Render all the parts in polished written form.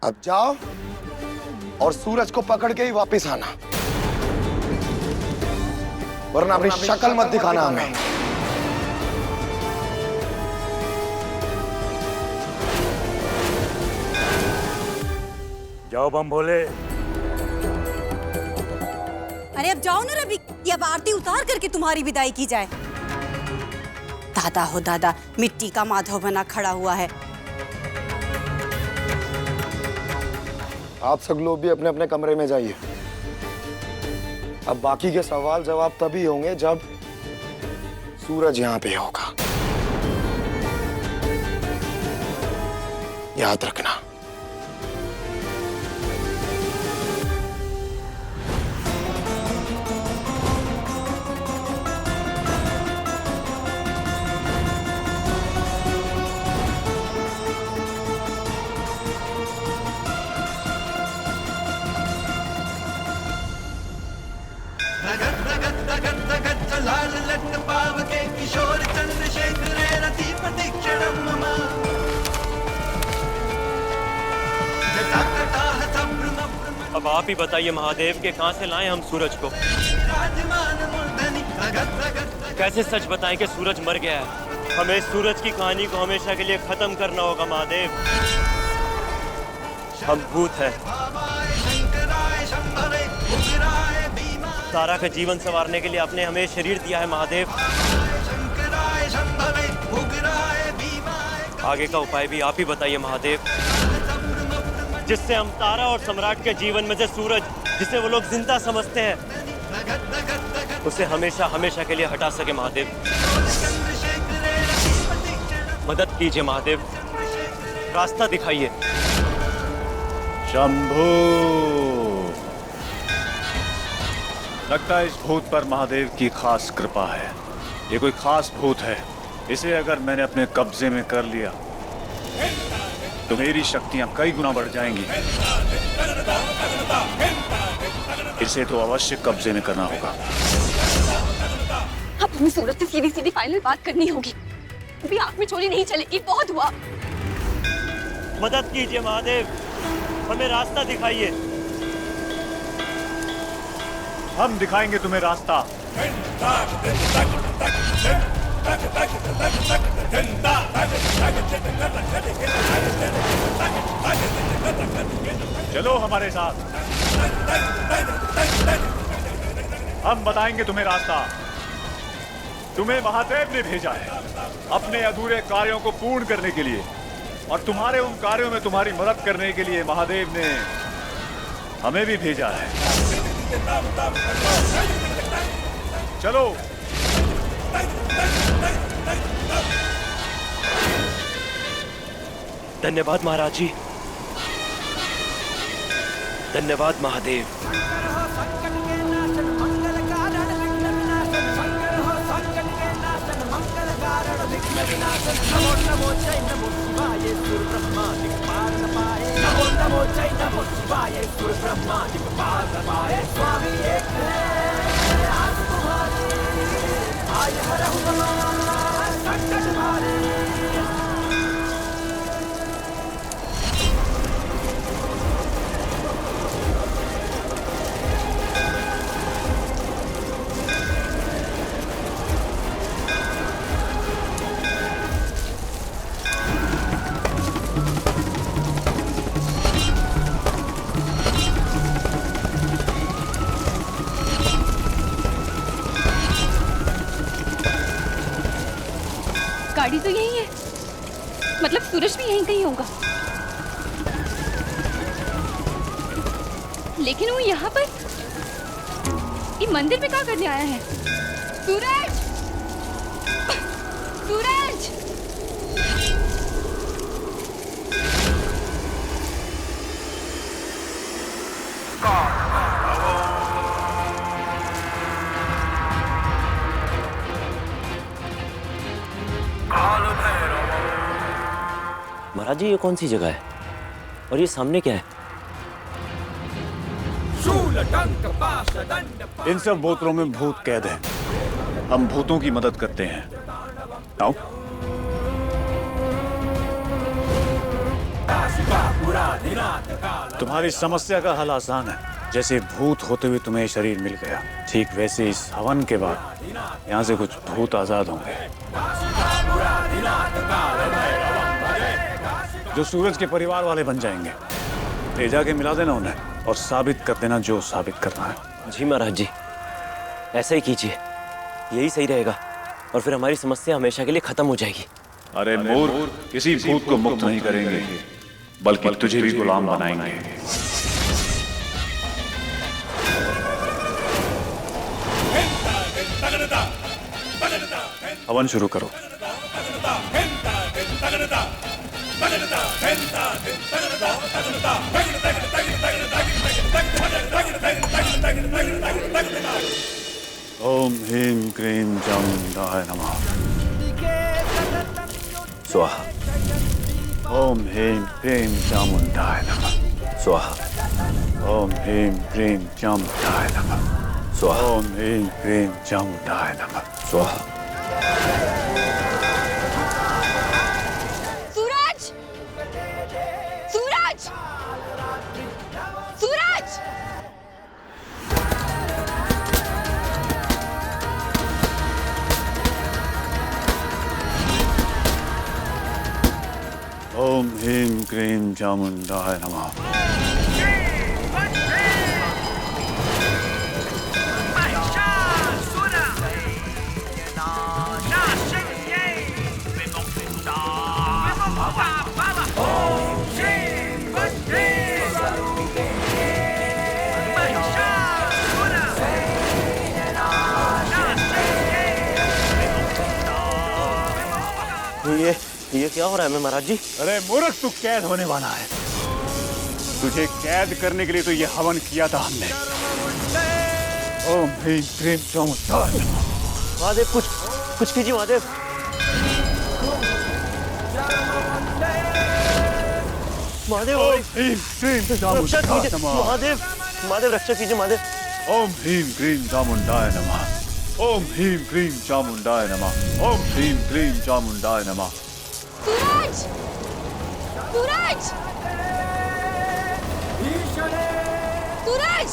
अब जाओ और सूरज को पकड़ के ही वापस आना, वरना अपनी शक्ल मत दिखाना हमें। जाओ बम भोले। अरे अब जाओ ना रवि, ये अब आरती उतार करके तुम्हारी विदाई की जाए। दादा हो दादा, मिट्टी का माधव बना खड़ा हुआ है। आप सब लोग भी अपने अपने कमरे में जाइए। अब बाकी के सवाल जवाब तभी होंगे जब सूरज यहाँ पे होगा, याद रखना। लाल लट पाव के किशोर चंद्रशेखर रति प्रतीक्षणं मम। अब आप ही बताइए महादेव के कहां से लाएं हम सूरज को? कैसे सच बताएं कि सूरज मर गया है? हमें इस सूरज की कहानी को हमेशा के लिए खत्म करना होगा महादेव। हम भूत हैं। तारा का जीवन संवारने के लिए आपने हमें शरीर दिया है महादेव। आगे का उपाय भी आप ही बताइए महादेव, जिससे हम तारा और सम्राट के जीवन में से सूरज, जिसे वो लोग जिंदा समझते हैं, उसे हमेशा हमेशा के लिए हटा सके महादेव। मदद कीजिए महादेव, रास्ता दिखाइए। शंभू, लगता है इस भूत पर महादेव की खास कृपा है। ये कोई खास भूत है। इसे अगर मैंने अपने कब्जे में कर लिया तो मेरी शक्तियां कई गुना बढ़ जाएंगी। इसे तो अवश्य कब्जे में करना होगा। अब हमें सूरज से सीधी सीधी फाइनल बात करनी होगी। अभी आंख में चोरी नहीं चलेगी, बहुत हुआ। मदद कीजिए महादेव, हमें रास्ता दिखाइए। हम दिखाएंगे तुम्हें रास्ता। चलो हमारे साथ, हम बताएंगे तुम्हें रास्ता। तुम्हें महादेव ने भेजा है अपने अधूरे कार्यों को पूर्ण करने के लिए, और तुम्हारे उन कार्यों में तुम्हारी मदद करने के लिए महादेव ने हमें भी भेजा है। चलो। धन्यवाद महाराज जी, धन्यवाद महादेव। गाड़ी तो यही है, मतलब सूरज भी यहीं कहीं होगा। लेकिन वो यहाँ पर ये मंदिर में क्या करने आया है? सूरज! सूरज! महाराज जी, ये कौन सी जगह है और ये सामने क्या है? इन सब बोतलों में भूत कैद हैं। हम भूतों की मदद करते हैं। आओ। तुम्हारी समस्या का हल आसान है। जैसे भूत होते हुए तुम्हें शरीर मिल गया, ठीक वैसे इस हवन के बाद यहाँ से कुछ भूत आजाद होंगे जो सूरज के परिवार वाले बन जाएंगे। ले जाके मिला देना उन्हें और साबित कर देना जो साबित करना है। जी महाराज जी, ऐसा ही कीजिए, यही सही रहेगा और फिर हमारी समस्या हमेशा के लिए खत्म हो जाएगी। अरे मूर्ख, किसी भूत को मुक्त नहीं करेंगे बल्कि तुझे भी गुलाम बनाएंगे। हवन शुरू करो। ओम ह्रीं क्रीं चामुंडाय नमः। स्वाहा। ओम ह्रीं क्रीं चामुंडाय नमः। स्वाहा। ओम ह्रीं क्रीं चामुंडाय नमः। स्वाहा। ओम ह्रीं क्रीं चामुंडाय नमः। स्वाहा। सूरज! सूरज! सूरज! ओम ह्रीं क्रीं चामुंडाय नमः। ये क्या हो रहा है महाराज जी? अरे मूर्ख, तू कैद होने वाला है। तुझे कैद करने के लिए तो ये हवन किया था हमने। ओम ह्रीं क्रीं चामुंडाय नमः। महादेव, कुछ कीजिए महादेव। महादेव, ओम ह्रीं क्रीं रक्षा चामुंडाय कीजिए नमः। महादेव। महादेव, रक्षा कीजिए महादेव। ओम ह्रीं क्रीं चामुंडाय नमः। ओम ह्रीं क्रीं चामुंडाय नमः। ओम ह्रीं क्रीं चामुंडाय नमः। सूरज! सूरज! सूरज!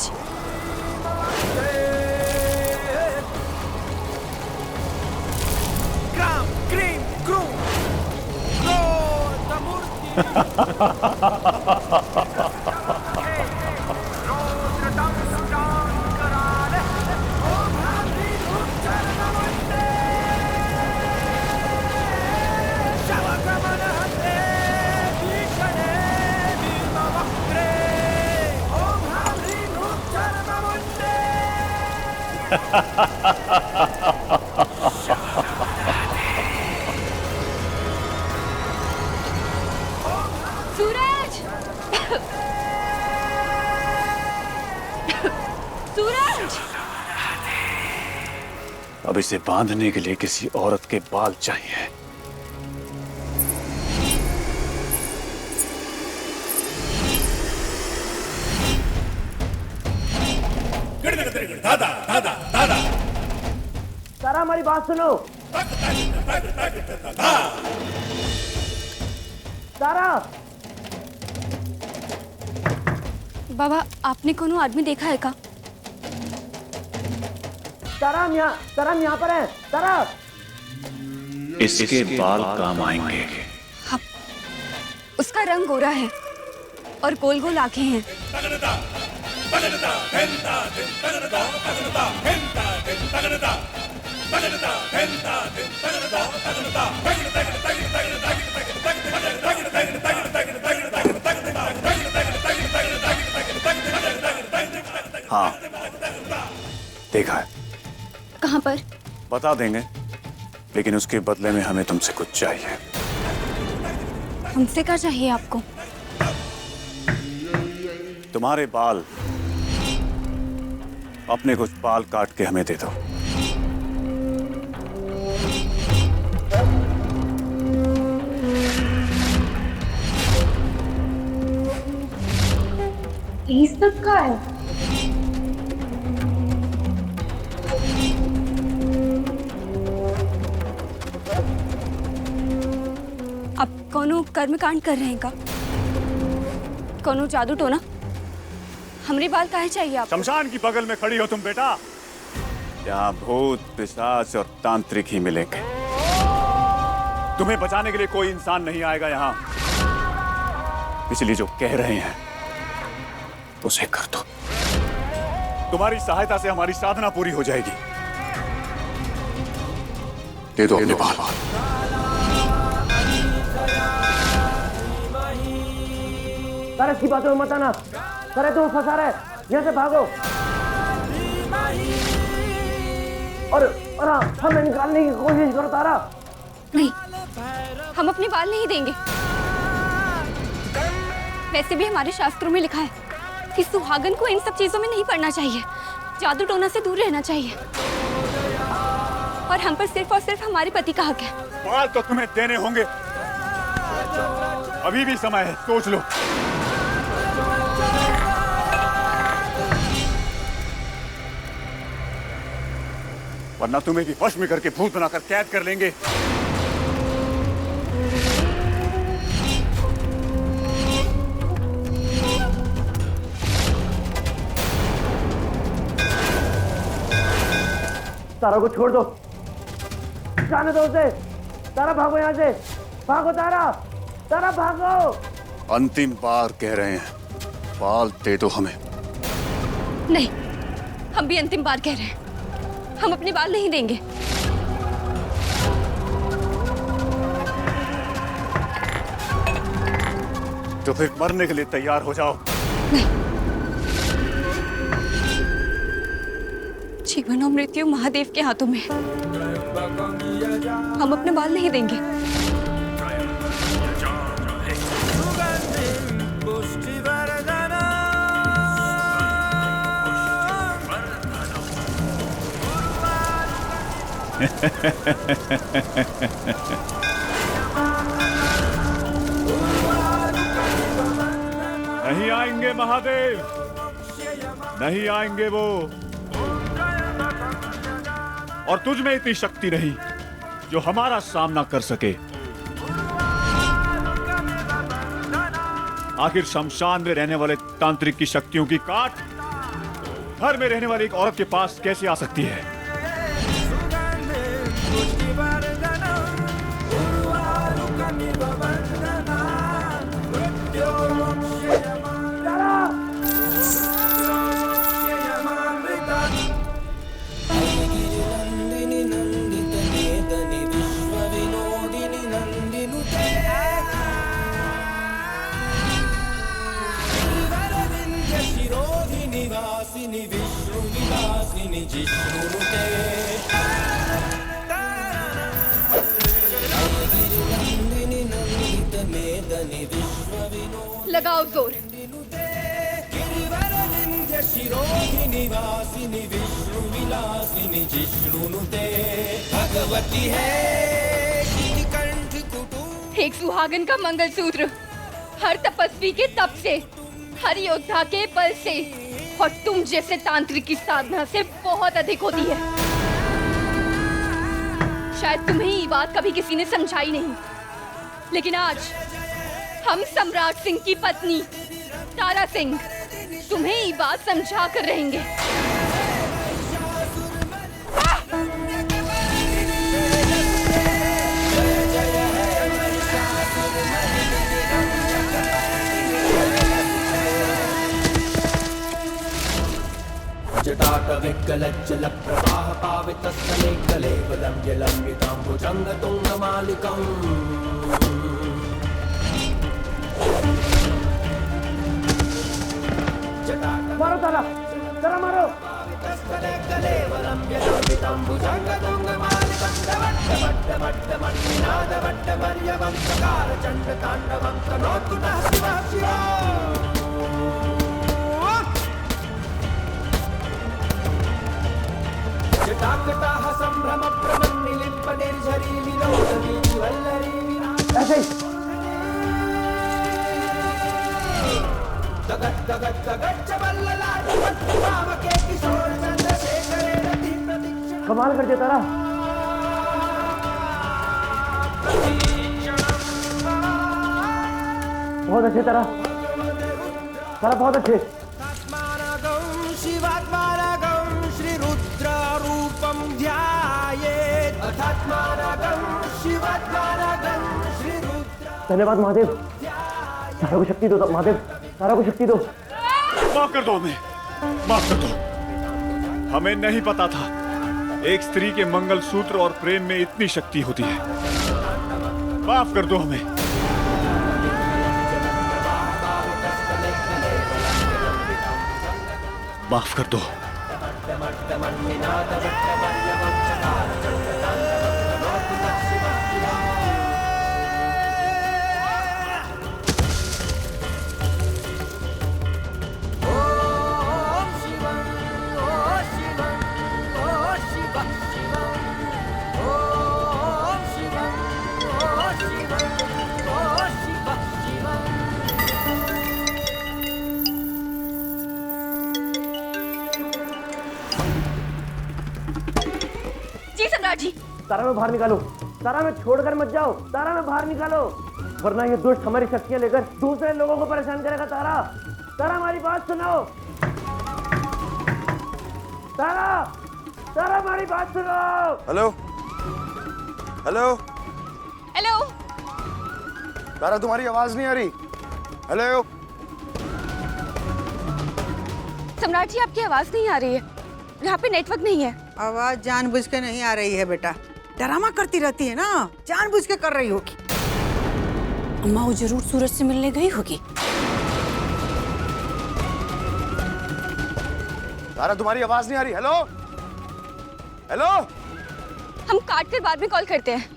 ग्राम क्रीम क्रूम क्रोधमूर्ति सूरज! सूरज! अब इसे बांधने के लिए किसी औरत के बाल चाहिए। तारा, हमारी बात सुनो। तारा, बाबा, आपने कोनो आदमी देखा है का? तारा हम यहाँ पर हैं। तारा, इसके बाल काम आएंगे। हाँ, उसका रंग गोरा है और गोल गोल आंखें हैं। हाँ, देखा है। कहाँ पर? बता देंगे, लेकिन उसके बदले में हमें तुमसे कुछ चाहिए। हमसे क्या चाहिए आपको? तुम्हारे बाल, अपने कुछ बाल काट के हमें दे दो। ये सब का है? आप कोनो कर्मकांड कर रहे हैं का? कौनो जादू टोना हमरे बाल काहे चाहिए आप? शमशान की बगल में खड़ी हो तुम बेटा। यहाँ भूत पिशाच और तांत्रिक ही मिलेंगे। तुम्हें बचाने के लिए कोई इंसान नहीं आएगा यहाँ, इसलिए जो कह रहे हैं उसे कर दो। तुम्हारी सहायता से हमारी साधना पूरी हो जाएगी। दे दो अपने बाल। तारा इसकी बातों में मत आना। तारा तुम फंसा रहे, यहाँ से भागो। और हाँ, हमें निकालने की कोशिश करो तारा। नहीं, हम अपने बाल नहीं देंगे। वैसे भी हमारे शास्त्रों में लिखा है कि सुहागन को इन सब चीजों में नहीं पड़ना चाहिए, जादू टोना से दूर रहना चाहिए। और हम पर सिर्फ और सिर्फ हमारे पति का हक है। बाल तो तुम्हें देने होंगे, अभी भी समय है, सोच लो। वरना तुम्हें भी वश में करके भूत बनाकर कैद कर लेंगे। तारा को छोड़ दो, जाने दो उसे। तारा भागो यहाँ से, भागो तारा, तारा भागो। अंतिम बार कह रहे हैं, बाल दे दो हमें। नहीं, हम भी अंतिम बार कह रहे हैं, हम अपने बाल नहीं देंगे। तो फिर मरने के लिए तैयार हो जाओ। जीवन और मृत्यु महादेव के हाथों में, हम अपने बाल नहीं देंगे। नहीं आएंगे महादेव, नहीं आएंगे वो। और तुझ में इतनी शक्ति नहीं जो हमारा सामना कर सके। आखिर शमशान में रहने वाले तांत्रिक की शक्तियों की काट घर में रहने वाली एक औरत के पास कैसे आ सकती है? लगाओ जोर। एक सुहागन का मंगलसूत्र हर तपस्वी के तप से, हर योद्धा के बल से और तुम जैसे तांत्रिक की साधना से बहुत अधिक होती है। शायद तुम्हें ये बात कभी किसी ने समझाई नहीं, लेकिन आज हम सम्राट सिंह की पत्नी तारा सिंह तुम्हें ये बात समझा कर रहेंगे। जटाटविकलज्जल प्रवाह पावितस्थले कलेवलं जलम्बिताम्बुजङ्गतुङ्गमालिकम् मारो तारा, तारा मारो। पावितस्थले कलेवलं जलम्बिताम्बुजङ्गतुङ्गमालिकं दवट्टमट्टमट्टमट्टमट्टमर्यवं चकारचण्डताण्डवं तनोतु नः शिवः शिवः। जटाकटाह संभ्रम प्रमन्निलिम्प निर्झरी विनोदनी वल्लरी विना। ऐसे ही। दगत दगत दगत चवल्ललाट पावके किशोर चंद्रशेखरे रति प्रतीक्षण। कमाल कर दिया तारा। बहुत अच्छे तारा। तारा बहुत अच्छे। आत्मानगं शिवात्मानगं श्रीरुद्ररूपं ध्यायेत् अथात्मानगं शिवात्मानगं श्रीरुद्र। धन्यवाद महादेव, तारा को शक्ति दो महादेव, तारा को शक्ति दो। माफ कर दो हमें, माफ कर दो। हमें नहीं पता था एक स्त्री के मंगलसूत्र और प्रेम में इतनी शक्ति होती है। माफ कर दो हमें। माफ कर दो। जी सम्राट जी। तारा में बाहर निकालो, तारा में छोड़कर मत जाओ, तारा में बाहर निकालो, वरना ये दुष्ट हमारी शक्तियां लेकर दूसरे लोगों को परेशान करेगा। तारा, तारा हमारी बात सुनो, तारा, तारा हमारी बात सुनो। Hello hello hello. तारा, तुम्हारी आवाज नहीं आ रही। हेलो सम्राट जी, आपकी आवाज नहीं आ रही है, यहाँ पे नेटवर्क नहीं है। आवाज जानबूझ के नहीं आ रही है बेटा, ड्रामा करती रहती है ना, जानबूझ के कर रही होगी। अम्मा वो जरूर सूरज से मिलने गई होगी। तारा, तुम्हारी आवाज नहीं आ रही। हेलो हेलो हम काट कर बाद में कॉल करते हैं।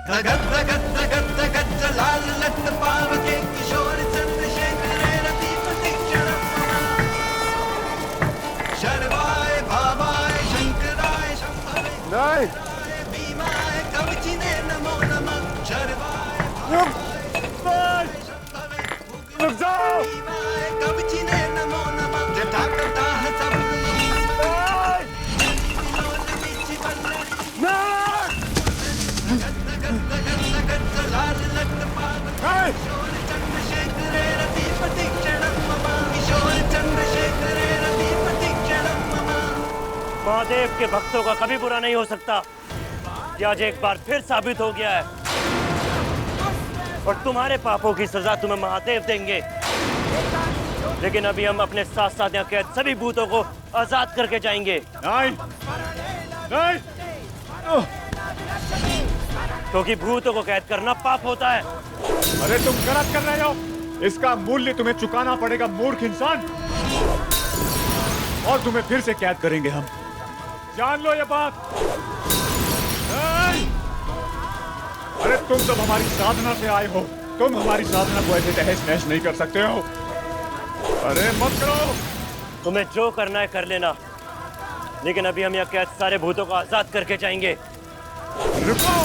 धगत धगत धगत धगत लाल लट पाव के किशोर चंद्रशेखर रति प्रतीक्षण शर्वाय भावाय शंकराय शंभवे नहीं, भीमाय कवचिने नमो नमः शर्वाय भावाय शंभवे रुक जाओ। भीमाय कवचिने नमो नमः जटाकटाह सब लाल लट पाव किशोर चंद्रशेखर रति प्रतीक्षण किशोर चंद्रशेखर रति प्रतीक्षण महादेव के भक्तों का कभी बुरा नहीं हो सकता। ये आज एक बार फिर साबित हो गया है, और तुम्हारे पापों की सजा तुम्हें महादेव देंगे। लेकिन अभी हम अपने साथ साथ यहाँ कैद सभी भूतों को आजाद करके जाएंगे। नहीं नहीं, क्योंकि भूतों को कैद करना पाप होता है। अरे तुम गलत कर रहे हो, इसका मूल्य तुम्हें चुकाना पड़ेगा मूर्ख इंसान, और तुम्हें फिर से कैद करेंगे हम, जान लो ये बात। नहीं! अरे तुम जब हमारी साधना से आए हो, तुम हमारी साधना को ऐसे तहस नहस नहीं कर सकते हो। अरे मत करो। तुम्हें जो करना है कर लेना, लेकिन अभी हम यहाँ कैद सारे भूतों को आजाद करके जाएंगे। रुको।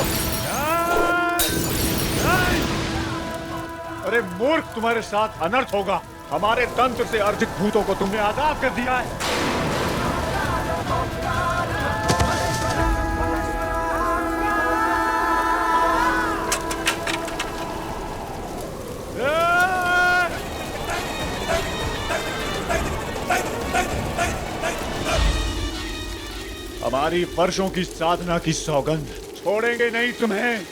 अरे मूर्ख, तुम्हारे साथ अनर्थ होगा। हमारे तंत्र से अर्जित भूतों को तुमने आजाद कर दिया है। हमारी वर्षों की साधना की सौगंध, छोड़ेंगे नहीं तुम्हें।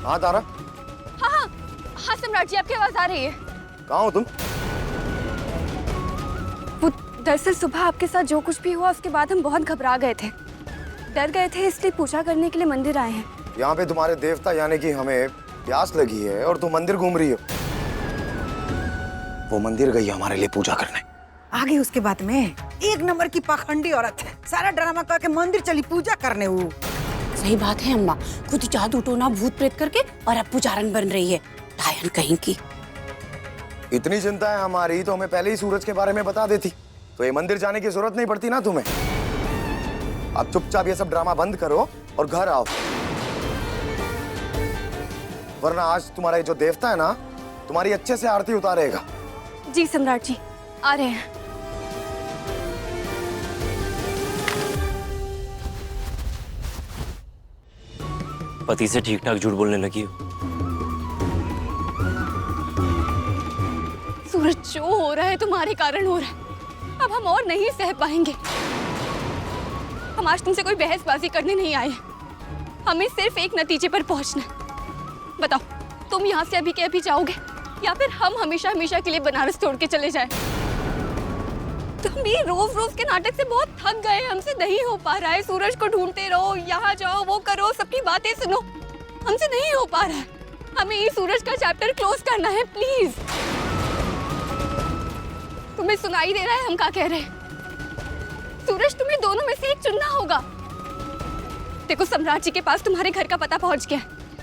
हाँ तारा, हाँ हाँ हाँ सम्राट जी, आपकी आवाज आ रही है। कहाँ हो तुम? वो दरअसल सुबह आपके साथ जो कुछ भी हुआ उसके बाद हम बहुत घबरा गए थे, डर गए थे, इसलिए पूजा करने के लिए मंदिर आए हैं। यहाँ पे तुम्हारे देवता यानी कि हमें प्यास लगी है और तुम मंदिर घूम रही हो। वो मंदिर गई हमारे लिए पूजा करने। आगे उसके बाद में एक नंबर की पाखंडी औरत है, सारा ड्रामा करके मंदिर चली पूजा करने। वो सही बात है अम्मा, खुद जादू टोना भूत प्रेत करके और अब पुजारन बन रही है, डायन कहीं की। इतनी चिंता है हमारी तो हमें पहले ही सूरज के बारे में बता देती, तो ये मंदिर जाने की जरूरत नहीं पड़ती ना तुम्हें। अब चुपचाप ये सब ड्रामा बंद करो और घर आओ, वरना आज तुम्हारा ये जो देवता है ना, तुम्हारी अच्छे से आरती उतारेगा। जी सम्राट जी, आ रहे हैं। पति से ठीक ठाक झूठ बोलने लगी हो। सूरज, जो हो रहा है तुम्हारे कारण हो रहा है। अब हम और नहीं सह पाएंगे। हम आज तुमसे कोई बहसबाजी करने नहीं आए। हमें सिर्फ एक नतीजे पर पहुंचना है। बताओ, तुम यहाँ से अभी के अभी जाओगे या फिर हम हमेशा हमेशा के लिए बनारस छोड़ के चले जाएं? तुम भी रोज रोज के नाटक से बहुत थक गए। हमसे नहीं हो पा रहा है। सूरज को ढूंढते रहो, यहाँ जाओ, वो करो, सबकी बातें सुनो। हमसे नहीं हो पा रहा है। हमें ये सूरज का चैप्टर क्लोज करना है, प्लीज। तुम्हें सुनाई दे रहा है हम क्या कह रहे हैं? सूरज, तुम्हें दोनों में से एक चुनना होगा। देखो, सम्राट जी के पास तुम्हारे घर का पता पहुंच गया।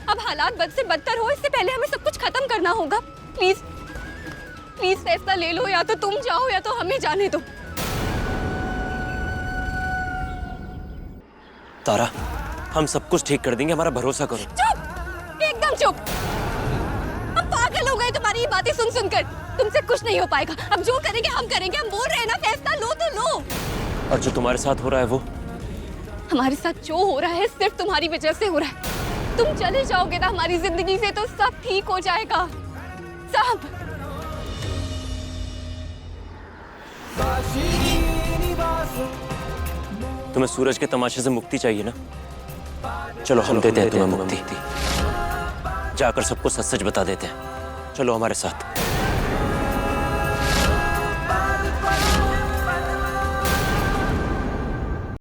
अब हालात बद से बदतर हो, इससे पहले हमें सब कुछ खत्म करना होगा। प्लीज प्लीज फैसला ले लो, या तो तुम जाओ या तो हमें जाने दो। तारा, हम सब कुछ ठीक कर देंगे, हमारा भरोसा करो। चुप, एकदम चुप। हम पागल हो गए तुम्हारी ये बातें सुन सुनकर। तुमसे कुछ नहीं हो पाएगा। अब जो करेंगे हम करेंगे। हम बोल रहे हैं ना, फैसला लो तो लो। और जो तुम्हारे साथ हो रहा है वो? हमारे साथ जो हो रहा है सिर्फ तुम्हारी वजह से हो रहा है। तुम चले जाओगे ना हमारी जिंदगी से तो सब ठीक हो जाएगा, सब। तुम्हें सूरज के तमाशे से मुक्ति चाहिए ना? चलो हम देते हैं तुम्हें मुक्ति। जाकर सबको सच सच बता देते हैं। चलो हमारे साथ।